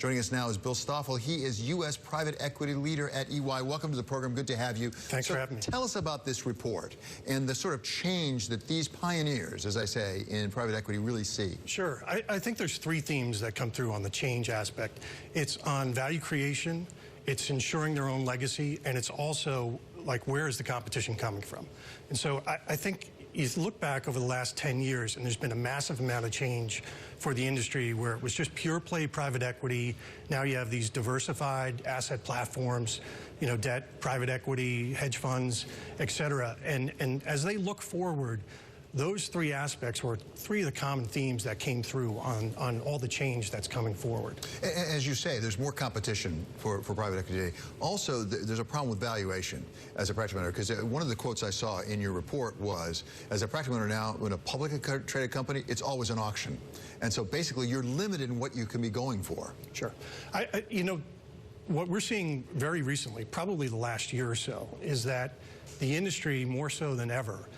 Joining us now is Bill Stoffel. He is U.S. private equity leader at EY. Welcome to the program. Good to have you. Thanks for having me. Tell us about this report and the sort of change that these pioneers, as I say, in private equity really see. Sure. I think there's three themes that come through on the change aspect. It's on value creation, it's ensuring their own legacy, and it's also like, where is the competition coming from? And so I think you look back over the last 10 years, and there's been a massive amount of change for the industry where it was just pure play private equity. Now you have these diversified asset platforms, you know, debt, private equity, hedge funds, et cetera. And as they look forward, those three aspects were three of the common themes that came through on all the change that's coming forward. As you say, there's more competition for private equity today. Also, there's a problem with valuation as a practical matter, because one of the quotes I saw in your report was, as a practical matter now, when a publicly traded company, it's always an auction. And so basically, you're limited in what you can be going for. Sure. You know, what we're seeing very recently, probably the last year or so, is that the industry, more so than ever,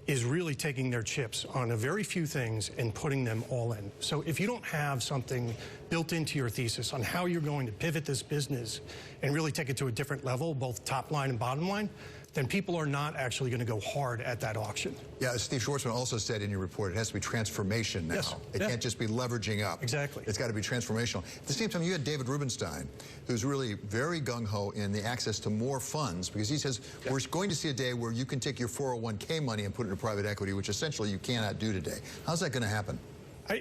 is really taking their chips on a very few things and putting them all in. So if you don't have something built into your thesis on how you're going to pivot this business and really take it to a different level, both top line and bottom line, then people are not actually going to go hard at that auction. Yeah, as Steve Schwartzman also said in your report, it has to be transformation now. Yes. It can't just be leveraging up. Exactly. It's got to be transformational. At the same time, you had David Rubenstein, who's really very gung-ho in the access to more funds, because he says, we're going to see a day where you can take your 401k money and put it into private equity, which essentially you cannot do today. How's that going to happen?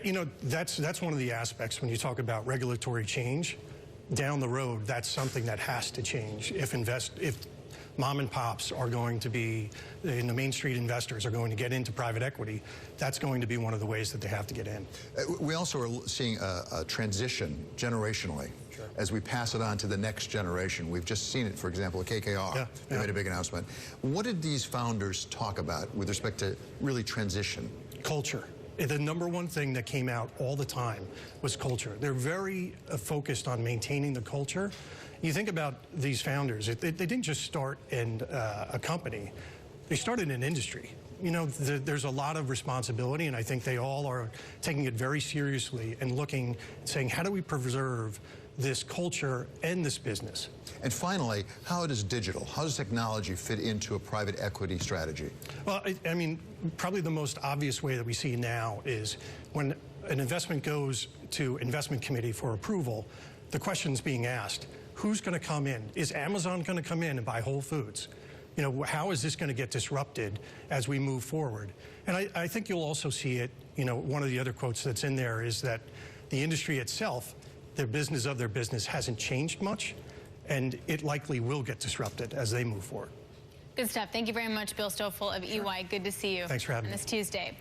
You know, that's one of the aspects when you talk about regulatory change. Down the road, that's something that has to change. If mom and pops are going to be, and the Main Street investors are going to get into private equity, that's going to be one of the ways that they have to get in. We also are seeing a transition generationally. Sure. As we pass it on to the next generation. We've just seen it, for example, at KKR. They made a big announcement. What did these founders talk about with respect to really transition? Culture. The number one thing that came out all the time was culture. They're very focused on maintaining the culture. You think about these founders, they didn't just start in a company, they started an industry. You know, there's a lot of responsibility, and I think they all are taking it very seriously and looking, saying, how do we preserve this culture and this business? And finally, how does technology fit into a private equity strategy? Well, I mean, probably the most obvious way that we see now is when an investment goes to investment committee for approval, the question's being asked, who's going to come in? Is Amazon going to come in and buy Whole Foods? You know, how is this going to get disrupted as we move forward? And I think you'll also see it, you know, one of the other quotes that's in there is that the industry itself, their business of their business hasn't changed much, and it likely will get disrupted as they move forward. Good stuff. Thank you very much, Bill Stoffel of EY. Good to see you. Thanks for having me. On this Tuesday.